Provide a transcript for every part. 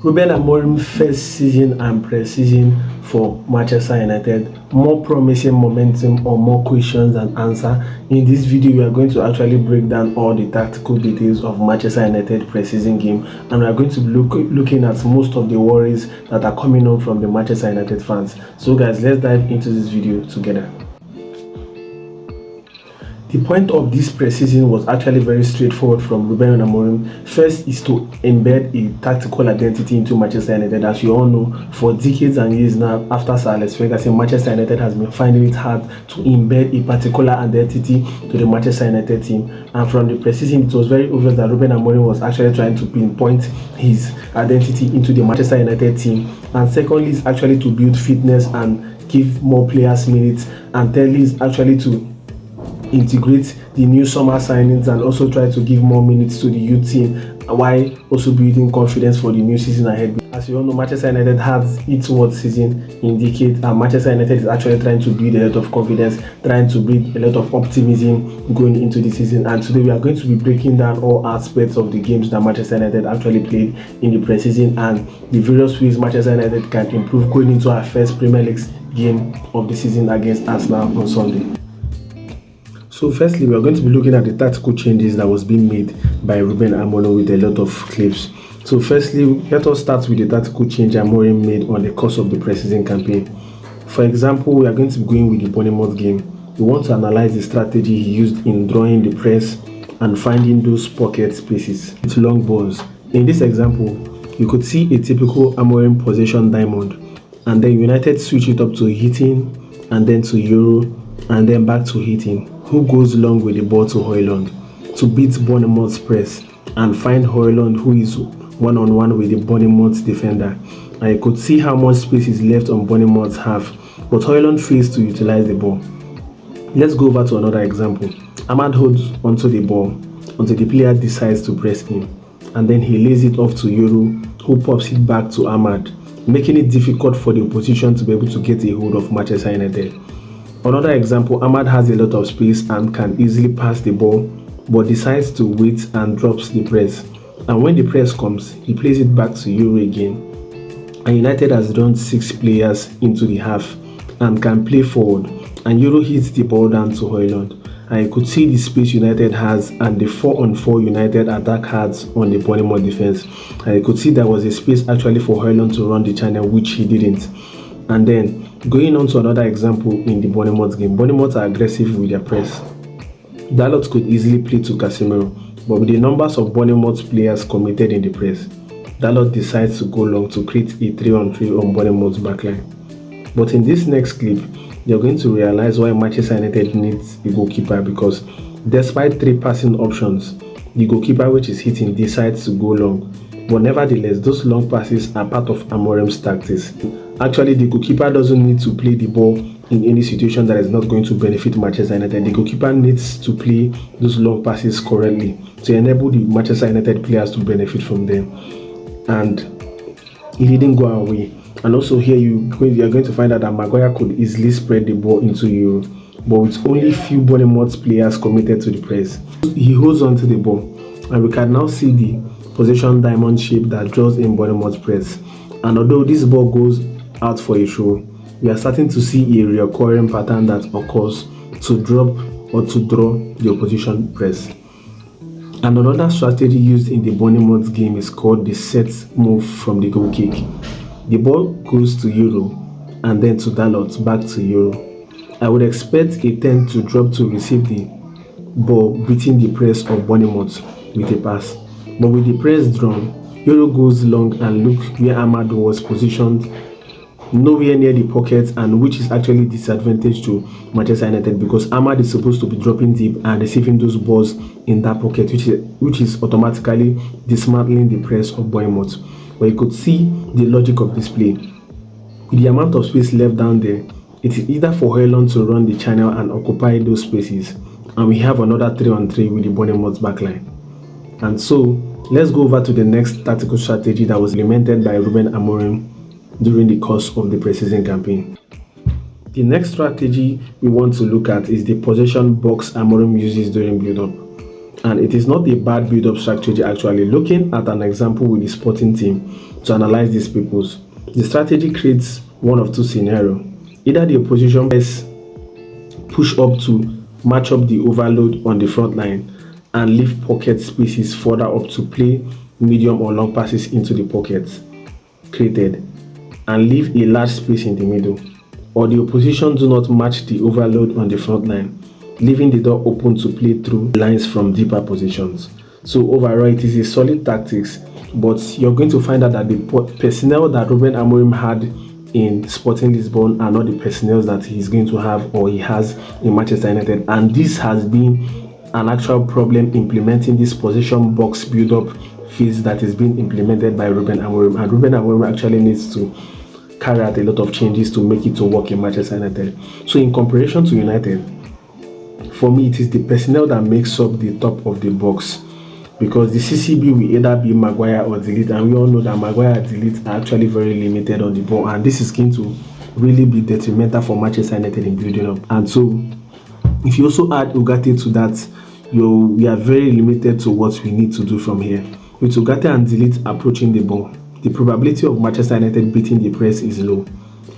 Rúben Amorim's first season and pre-season for Manchester United, more promising momentum or more questions than answer. In this video, we are going to actually break down all the tactical details of Manchester United pre-season game, and we are going to be looking at most of the worries that are coming on from the Manchester United fans. So guys, let's dive into this video together. The point of this pre-season was actually very straightforward from Rúben Amorim. First is to embed a tactical identity into Manchester United. As you all know, for decades and years now, after Sir Alex Ferguson, Manchester United has been finding it hard to embed a particular identity to the Manchester United team. And from the pre-season, it was very obvious that Rúben Amorim was actually trying to pinpoint his identity into the Manchester United team. And secondly, is actually to build fitness and give more players minutes. And thirdly, is actually to integrate the new summer signings and also try to give more minutes to the youth team while also building confidence for the new season ahead. As you all know, Manchester United has its worst season in decades, and Manchester United is actually trying to build a lot of confidence, trying to build a lot of optimism going into the season. And today we are going to be breaking down all aspects of the games that Manchester United actually played in the pre-season and the various ways Manchester United can improve going into our first Premier League game of the season against Arsenal on Sunday. So firstly, we are going to be looking at the tactical changes that was being made by Rúben Amorim with a lot of clips. So firstly, let us start with the tactical change Amorim made on the course of the pre-season campaign. For example, we are going to be going with the Bournemouth game. We want to analyze the strategy he used in drawing the press and finding those pocket spaces with long balls. In this example, you could see a typical Amorim possession diamond, and then United switch it up to hitting, and then to Euro, and then back to hitting, who goes long with the ball to Højlund to beat Bournemouth's press and find Højlund, who is one-on-one with the Bournemouth defender. And you could see how much space is left on Bournemouth's half, but Højlund fails to utilize the ball. Let's go over to another example. Ahmad holds onto the ball until the player decides to press him, and then he lays it off to Euro, who pops it back to Ahmad, making it difficult for the opposition to be able to get a hold of Manchester United. Another example, Ahmad has a lot of space and can easily pass the ball, but decides to wait and drops the press. And when the press comes, he plays it back to Euro again. And United has drawn 6 players into the half and can play forward. And Euro hits the ball down to Højlund. And you could see the space United has and the 4-on-4 United attack has on the Bournemouth defense. And you could see there was a space actually for Højlund to run the channel, which he didn't. And then going on to another example in the Bournemouth game, Bournemouth are aggressive with their press. Dalot could easily play to Casemiro, but with the numbers of Bournemouth players committed in the press, Dalot decides to go long to create a 3-on-3 on Bournemouth's backline. But in this next clip, you're going to realize why Manchester United needs a goalkeeper, because despite 3 passing options, the goalkeeper, which is hitting, decides to go long. But nevertheless, those long passes are part of Amorim's tactics. Actually, the goalkeeper doesn't need to play the ball in any situation that is not going to benefit Manchester United. The goalkeeper needs to play those long passes correctly to enable the Manchester United players to benefit from them. And he didn't go away. And also here you are going to find out that Maguire could easily spread the ball into Euro, but with only few Bournemouth players committed to the press. He holds on to the ball, and we can now see the possession diamond shape that draws in Bournemouth press. And although this ball goes out for a throw, we are starting to see a recurring pattern that occurs to drop or to draw the opposition press. And another strategy used in the Bournemouth game is called the set move from the goal kick. The ball goes to Euro and then to Dalot, back to Euro. I would expect a 10 to drop to receive the ball, beating the press of Bournemouth with a pass. But with the press drawn, Euro goes long, and look where Ahmad was positioned, nowhere near the pocket, and which is actually disadvantage to Manchester United, because Ahmad is supposed to be dropping deep and receiving those balls in that pocket, which is automatically dismantling the press of Bournemouth. But you could see the logic of this play. With the amount of space left down there, it is either for Højlund to run the channel and occupy those spaces, and we have another 3-on-3 with the Bournemouth backline. And so, let's go over to the next tactical strategy that was implemented by Rúben Amorim during the course of the pre-season campaign. The next strategy we want to look at is the possession box Amorim uses during build-up. And it is not a bad build-up strategy actually. Looking at an example with the Sporting team to analyze these peoples, the strategy creates one of two scenarios. Either the opposition players push up to match up the overload on the front line and leave pocket spaces further up to play medium or long passes into the pockets created and leave a large space in the middle. Or the opposition do not match the overload on the front line, leaving the door open to play through lines from deeper positions. So overall, it is a solid tactics, but you're going to find out that the personnel that Rúben Amorim had in Sporting Lisbon are not the personnel that he's going to have or he has in Manchester United, and this has been an actual problem implementing this possession box build-up phase that is being implemented by Rúben Amorim, and Rúben Amorim actually needs to carry out a lot of changes to make it to work in Manchester United. So in comparison to United, for me it is the personnel that makes up the top of the box, because the CCB will either be Maguire or Delete, and we all know that Maguire and Delete are actually very limited on the ball, and this is going to really be detrimental for Manchester United in building up. And so if you also add Ugarte to that, we are very limited to what we need to do from here. With Ugarte and Delete approaching the ball, the probability of Manchester United beating the press is low,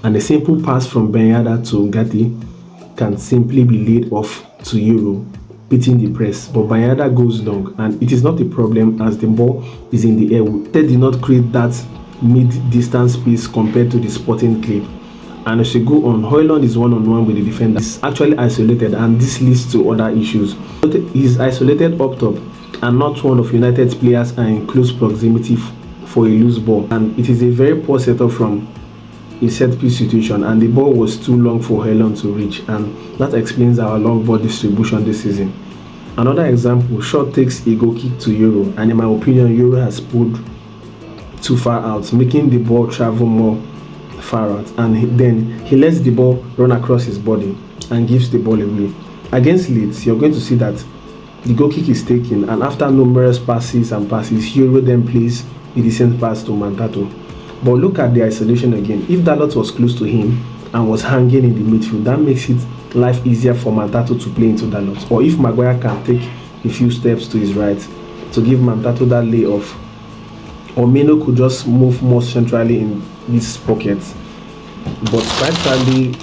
and a simple pass from Ben Yedder to Ugarte can simply be laid off to Euro, beating the press. But Ben Yedder goes long, and it is not a problem as the ball is in the air. They did not create that mid-distance space compared to the Sporting clip. And as you go on, Højlund is one-on-one with the defender. He's actually isolated, and this leads to other issues. He's isolated up top, and not one of United's players are in close proximity for a loose ball. And it is a very poor setup from a set piece situation, and the ball was too long for Højlund to reach, and that explains our long ball distribution this season. Another example, Shaw takes a goal kick to Euro, and in my opinion, Euro has pulled too far out, making the ball travel more far out, and then he lets the ball run across his body and gives the ball away. Against Leeds, you're going to see that the goal kick is taken, and after numerous passes, Euro then plays a decent pass to Mantato. But look at the isolation again. If Dalot was close to him and was hanging in the midfield, that makes it life easier for Mantato to play into Dalot. Or if Maguire can take a few steps to his right to give Mantato that layoff, or Meno could just move more centrally in these pockets. But quite sadly,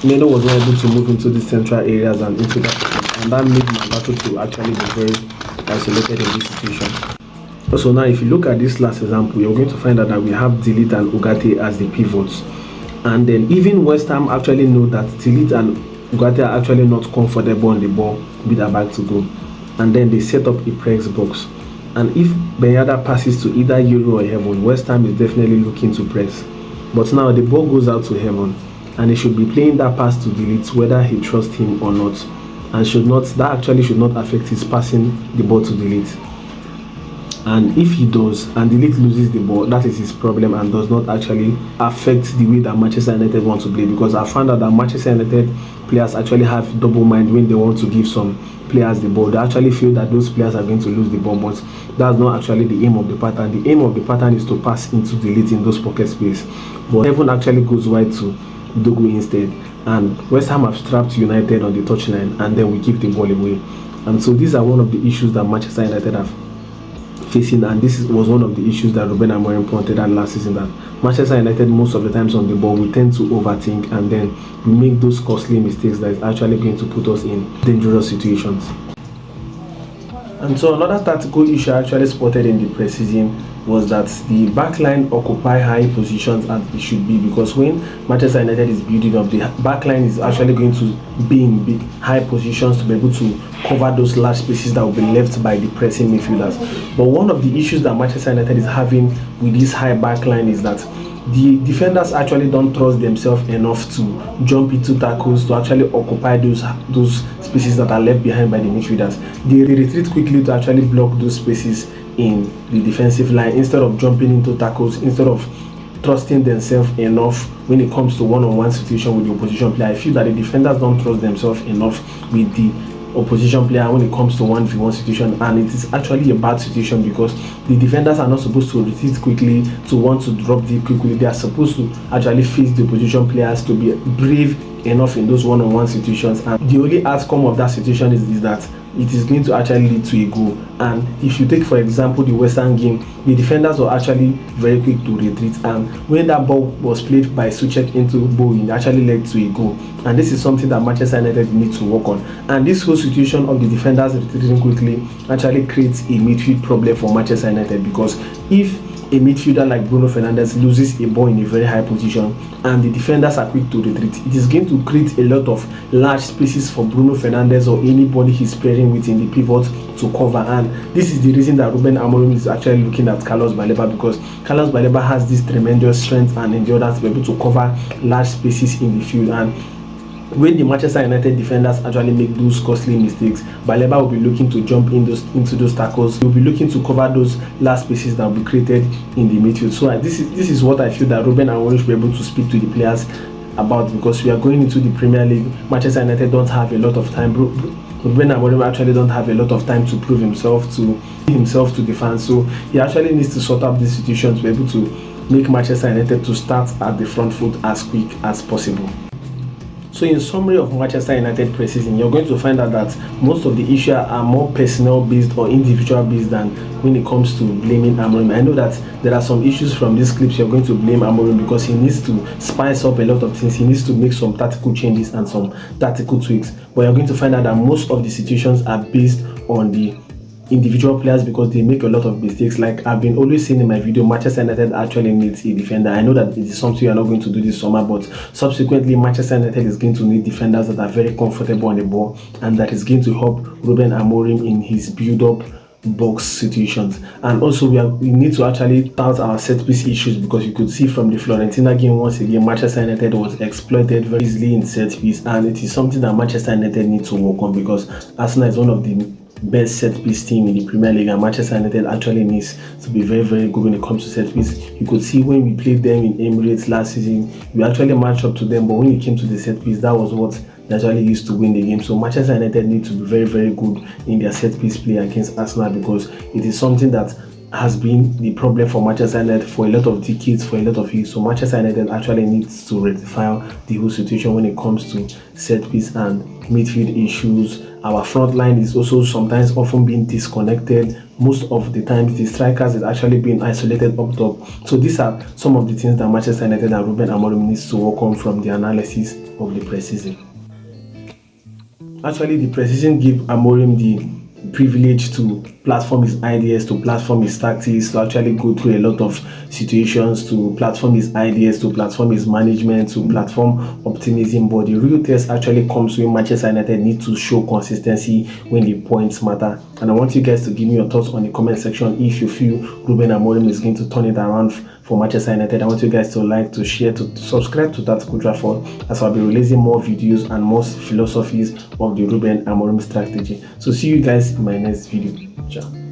Meno was not able to move into the central areas and into that pocket, and that made Mantato to actually be very isolated in this situation. So now if you look at this last example, you're going to find out that we have Delete and Ugarte as the pivots, and then even West Ham actually know that Delete and Ugarte are actually not comfortable on the ball with their back to go, and then they set up a press box, and if Ben Yedder passes to either Euro or Heaven, West Ham is definitely looking to press. But now the ball goes out to Heaven, and he should be playing that pass to Delete whether he trusts him or not, and that actually should not affect his passing the ball to Delete. And if he does, and Delete loses the ball, that is his problem and does not actually affect the way that Manchester United want to play. Because I found out that Manchester United players actually have double mind when they want to give some players the ball. They actually feel that those players are going to lose the ball, but that's not actually the aim of the pattern. The aim of the pattern is to pass into Delete in those pocket space. But Heaven actually goes wide to Dogu instead. And West Ham have strapped United on the touchline, and then we give the ball away. And so these are one of the issues that Manchester United have facing, and this was one of the issues that Rúben Amorim pointed out last season, that Manchester United most of the times on the ball we tend to overthink, and then we make those costly mistakes that is actually going to put us in dangerous situations. And so another tactical issue I actually spotted in the preseason was that the backline occupy high positions as it should be, because when Manchester United is building up, the backline is actually going to be in big high positions to be able to cover those large spaces that will be left by the pressing midfielders. But one of the issues that Manchester United is having with this high backline is that the defenders actually don't trust themselves enough to jump into tackles to actually occupy those spaces that are left behind by the midfielders. They retreat quickly to actually block those spaces in the defensive line instead of jumping into tackles, instead of trusting themselves enough when it comes to one-on-one situation with the opposition player. I feel that the defenders don't trust themselves enough with the opposition player when it comes to 1v1 situation, and it is actually a bad situation because the defenders are not supposed to retreat quickly, to want to drop deep quickly. They are supposed to actually face the opposition players, to be brave enough in those one-on-one situations. And the only outcome of that situation is that it is going to actually lead to a goal. And if you take for example the Western game, the defenders were actually very quick to retreat, and when that ball was played by Souček into Bowen, it actually led to a goal. And this is something that Manchester United need to work on. And this whole situation of the defenders retreating quickly actually creates a midfield problem for Manchester United, because if a midfielder like Bruno Fernandes loses a ball in a very high position and the defenders are quick to retreat, it is going to create a lot of large spaces for Bruno Fernandes or anybody he's pairing with in the pivot to cover. And this is the reason that Rúben Amorim is actually looking at Carlos Baleba, because Carlos Baleba has this tremendous strength and endurance to be able to cover large spaces in the field. And when the Manchester United defenders actually make those costly mistakes, Baleba will be looking to jump into those tackles. He will be looking to cover those last spaces that will be created in the midfield. So this is what I feel that Rúben Amorim should be able to speak to the players about, because we are going into the Premier League. Manchester United don't have a lot of time. Rúben Amorim actually don't have a lot of time to prove himself to the fans. So he actually needs to sort out this situation to be able to make Manchester United to start at the front foot as quick as possible. So in summary of Manchester United preseason, you're going to find out that most of the issues are more personnel based or individual based than when it comes to blaming Amorim. I know that there are some issues from these clips you're going to blame Amorim because he needs to spice up a lot of things. He needs to make some tactical changes and some tactical tweaks. But you're going to find out that most of the situations are based on the individual players because they make a lot of mistakes. Like I've been always saying in my video, Manchester United actually needs a defender. I know that it is something you're not going to do this summer, but subsequently Manchester United is going to need defenders that are very comfortable on the ball, and that is going to help Rúben Amorim in his build-up box situations. And also we need to actually tout our set piece issues, because you could see from the Fiorentina game, once again Manchester United was exploited very easily in set piece, and it is something that Manchester United needs to work on, because Arsenal is one of the best set piece team in the Premier League, and Manchester United actually needs to be very, very good when it comes to set piece. You could see when we played them in Emirates last season, we actually matched up to them, but when it came to the set piece, that was what they actually used to win the game. So Manchester United need to be very, very good in their set piece play against Arsenal, because it is something that has been the problem for Manchester United for a lot of decades, for a lot of years. So Manchester United actually needs to rectify the whole situation when it comes to set piece and midfield issues. Our front line is also sometimes often being disconnected. Most of the times the strikers is actually being isolated up top. So these are some of the things that Manchester United and Rúben Amorim needs to work on from the analysis of the preseason. Actually, the preseason gave Amorim the privilege to platform his ideas, to platform his tactics, to actually go through a lot of situations, to platform his ideas, to platform his management, to platform optimism. But the real test actually comes when Manchester United need to show consistency when the points matter. And I want you guys to give me your thoughts on the comment section if you feel Rúben Amorim is going to turn it around for Manchester United. I want you guys to like, to share, to subscribe to Tactical Trafford, as I'll be releasing more videos and more philosophies of the Rúben Amorim strategy. So see you guys in my next video. Ciao.